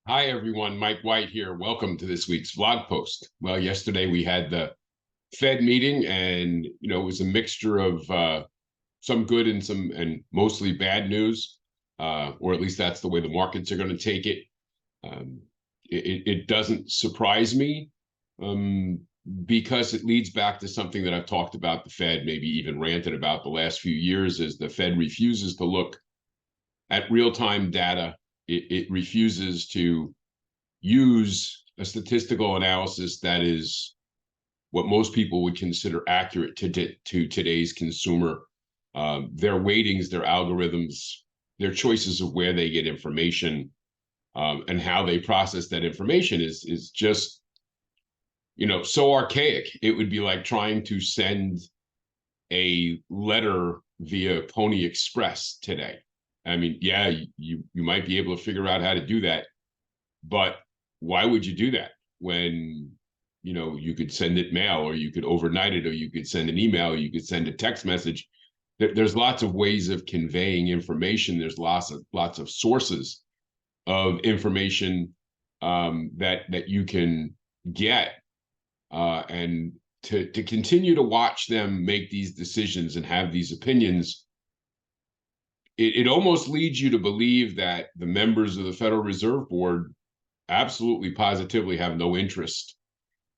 Hi, everyone. Mike White here. Welcome to this week's vlog post. Well, yesterday we had the Fed meeting, and it was a mixture of some good and mostly bad news, or at least that's the way the markets are going to take it. It doesn't surprise me um, because it leads back to something that I've talked about the Fed, maybe even ranted about the last few years, is the Fed refuses to look at real-time data. It refuses to use a statistical analysis that is what most people would consider accurate to today's consumer. Their weightings, their algorithms, their choices of where they get information, and how they process that information is just so archaic. It would be like trying to send a letter via Pony Express today. I mean, yeah, you might be able to figure out how to do that, but why would you do that when you could send it mail, or you could overnight it, or you could send an email, or you could send a text message? There's lots of ways of conveying information. There's lots of sources of information that you can get, and to continue to watch them make these decisions and have these opinions, it almost leads you to believe that the members of the Federal Reserve Board absolutely positively have no interest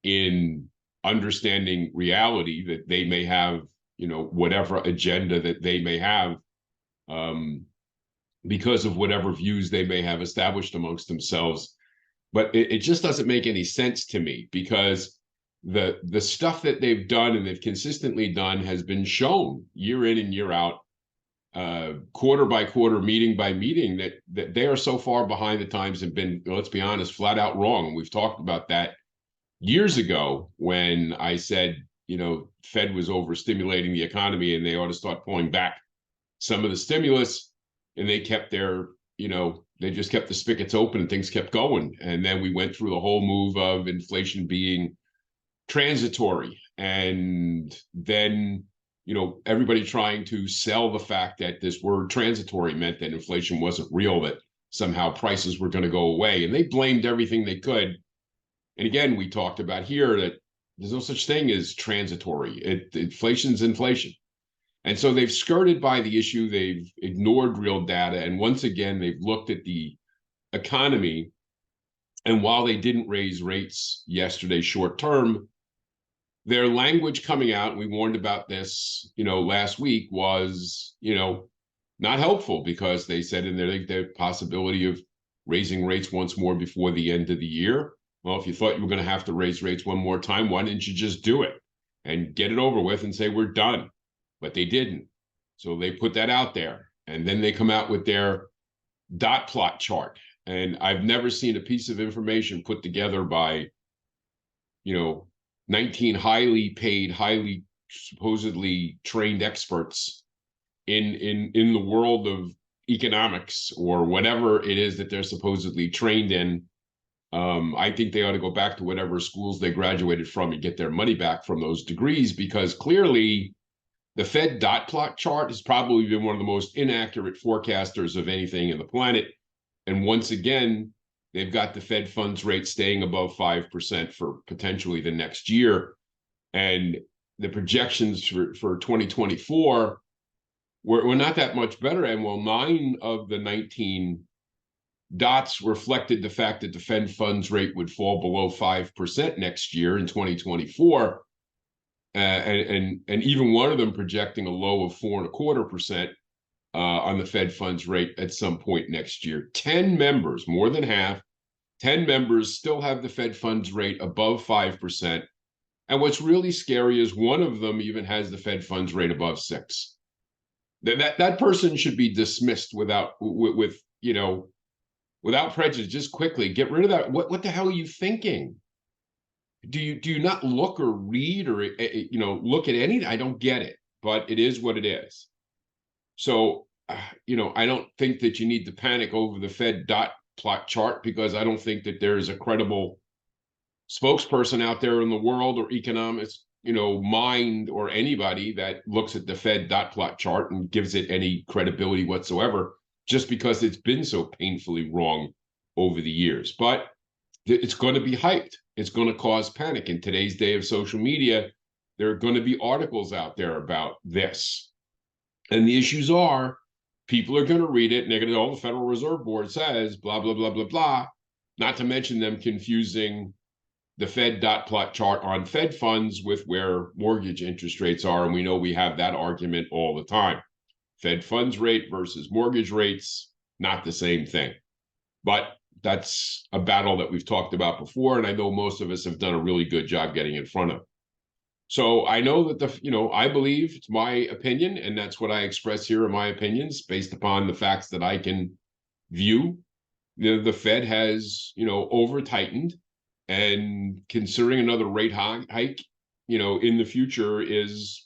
in understanding reality, that they may have, whatever agenda that they may have, because of whatever views they may have established amongst themselves. But it just doesn't make any sense to me, because the stuff that they've done and they've consistently done has been shown year in and year out, quarter by quarter, meeting by meeting, that they are so far behind the times and been, let's be honest, flat out wrong. And we've talked about that years ago when I said, Fed was overstimulating the economy and they ought to start pulling back some of the stimulus, and they kept they just kept the spigots open and things kept going. And then we went through the whole move of inflation being transitory, and then everybody trying to sell the fact that this word transitory meant that inflation wasn't real, that somehow prices were going to go away. And they blamed everything they could. And again, we talked about here that there's no such thing as transitory. Inflation's inflation. And so they've skirted by the issue. They've ignored real data. And once again, they've looked at the economy. And while they didn't raise rates yesterday short term, their language coming out, and we warned about this, last week, was, not helpful, because they said in there the possibility of raising rates once more before the end of the year. Well, if you thought you were going to have to raise rates one more time, why didn't you just do it and get it over with and say we're done? But they didn't. So they put that out there, and then they come out with their dot plot chart. And I've never seen a piece of information put together by, 19 highly paid, highly supposedly trained experts in the world of economics, or whatever it is that they're supposedly trained in. I think they ought to go back to whatever schools they graduated from and get their money back from those degrees, because clearly the Fed dot plot chart has probably been one of the most inaccurate forecasters of anything in the planet. And once again, they've got the Fed funds rate staying above 5% for potentially the next year. And the projections for 2024 were not that much better. And well, 9 of the 19 dots reflected the fact that the Fed funds rate would fall below 5% next year in 2024. And even one of them projecting a low of 4.25% on the Fed funds rate at some point next year. 10 members, more than half, 10 members still have the Fed funds rate above 5%. And what's really scary is one of them even has the Fed funds rate above 6. That person should be dismissed without prejudice. Just quickly get rid of that. What the hell are you thinking? Do you not look or read or look at any? I don't get it, but it is what it is. So I don't think that you need to panic over the Fed dot plot chart, because I don't think that there is a credible spokesperson out there in the world, or economist, mind, or anybody that looks at the Fed dot plot chart and gives it any credibility whatsoever, just because it's been so painfully wrong over the years. But it's going to be hyped. It's going to cause panic. In today's day of social media, there are going to be articles out there about this. And the issues are, people are going to read it and they're going to, oh, the Federal Reserve Board says, blah, blah, blah, blah, blah. Not to mention them confusing the Fed dot plot chart on Fed funds with where mortgage interest rates are. And we know we have that argument all the time. Fed funds rate versus mortgage rates, not the same thing. But that's a battle that we've talked about before, and I know most of us have done a really good job getting in front of. So I know that I believe, it's my opinion, and that's what I express here are my opinions based upon the facts that I can view. The Fed has, over tightened, and considering another rate hike, in the future is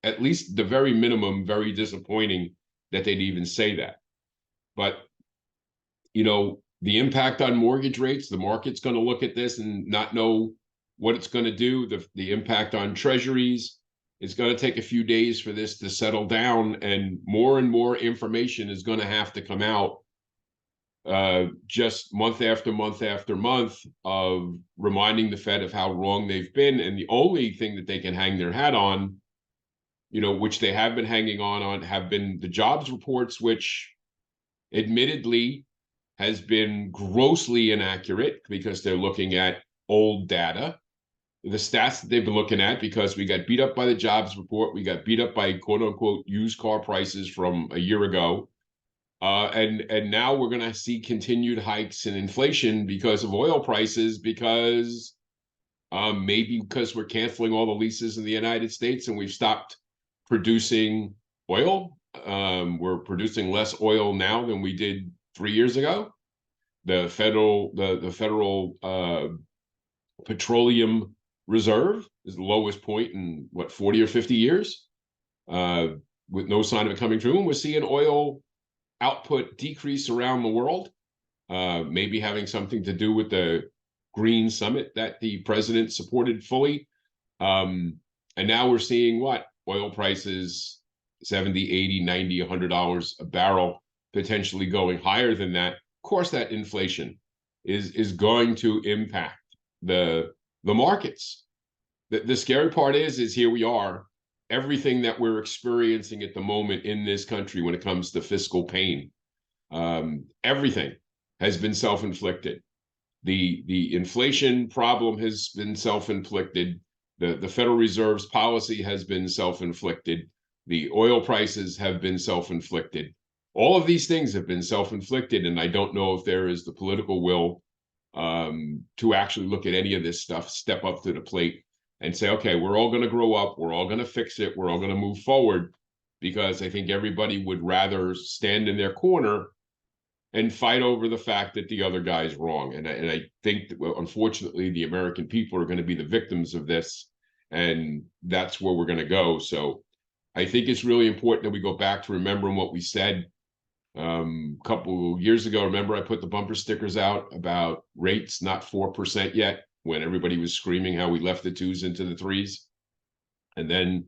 at least the very minimum very disappointing that they'd even say that. But, the impact on mortgage rates, the market's going to look at this and not know what it's going to do. The impact on treasuries is going to take a few days for this to settle down, and more information is going to have to come out just month after month after month of reminding the Fed of how wrong they've been. And the only thing that they can hang their hat on, which they have been hanging on have been the jobs reports, which admittedly has been grossly inaccurate because they're looking at old data. The stats that they've been looking at, because we got beat up by the jobs report, we got beat up by quote unquote used car prices from a year ago. And now we're going to see continued hikes in inflation because of oil prices, because maybe because we're canceling all the leases in the United States and we've stopped producing oil. We're producing less oil now than we did 3 years ago. The federal petroleum reserve is the lowest point in 40 or 50 years, with no sign of it coming through. And we're seeing oil output decrease around the world, maybe having something to do with the Green Summit that the president supported fully. And now we're seeing oil prices 70, 80, 90, $100 a barrel, potentially going higher than that. Of course, that inflation is going to impact the markets. The scary part is here we are. Everything that we're experiencing at the moment in this country when it comes to fiscal pain, everything has been self-inflicted. The inflation problem has been self-inflicted. The Federal Reserve's policy has been self-inflicted. The oil prices have been self-inflicted. All of these things have been self-inflicted, and I don't know if there is the political will to actually look at any of this stuff, step up to the plate, and say, okay, we're all going to grow up, we're all going to fix it, we're all going to move forward, because I think everybody would rather stand in their corner and fight over the fact that the other guy's wrong. And I think that, unfortunately, the American people are going to be the victims of this, and that's where we're going to go. So I think it's really important that we go back to remembering what we said a couple years ago. Remember, I put the bumper stickers out about rates not 4% yet, when everybody was screaming how we left the 2s into the 3s. And then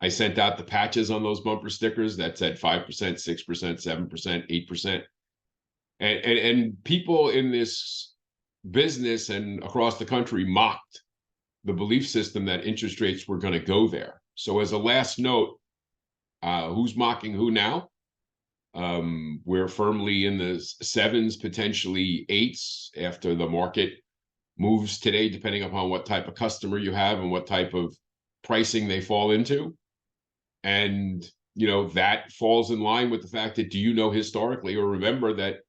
I sent out the patches on those bumper stickers that said 5%, 6%, 7%, 8%. And people in this business and across the country mocked the belief system that interest rates were going to go there. So as a last note, who's mocking who now? We're firmly in the 7s, potentially 8s, after the market moves today, depending upon what type of customer you have and what type of pricing they fall into. And, that falls in line with the fact that, historically, or remember that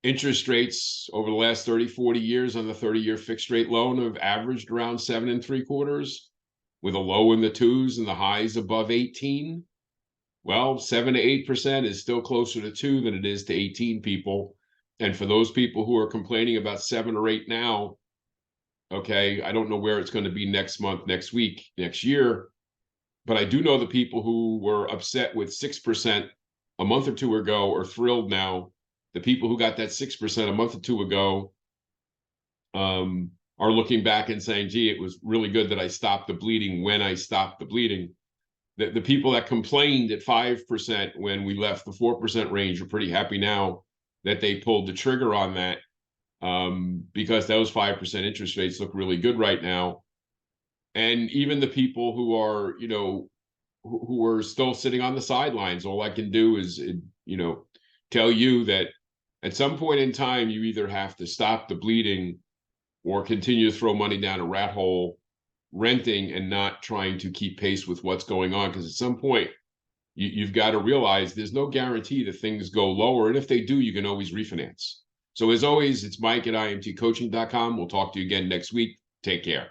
interest rates over the last 30, 40 years on the 30-year fixed rate loan have averaged around 7 3/4, with a low in the 2s and the highs above 18. Well, 7 to 8% is still closer to 2 than it is to 18, people. And for those people who are complaining about 7 or 8 now, okay, I don't know where it's going to be next month, next week, next year. But I do know the people who were upset with 6% a month or two ago are thrilled now. The people who got that 6% a month or two ago are looking back and saying, gee, it was really good that I stopped the bleeding when I stopped the bleeding. The people that complained at 5% when we left the 4% range are pretty happy now that they pulled the trigger on that. because those 5% interest rates look really good right now. And even the people who are, who are still sitting on the sidelines, all I can do is, tell you that at some point in time, you either have to stop the bleeding or continue to throw money down a rat hole, renting and not trying to keep pace with what's going on. Because at some point, you've got to realize there's no guarantee that things go lower. And if they do, you can always refinance. So as always, it's Mike at imtcoaching.com. We'll talk to you again next week. Take care.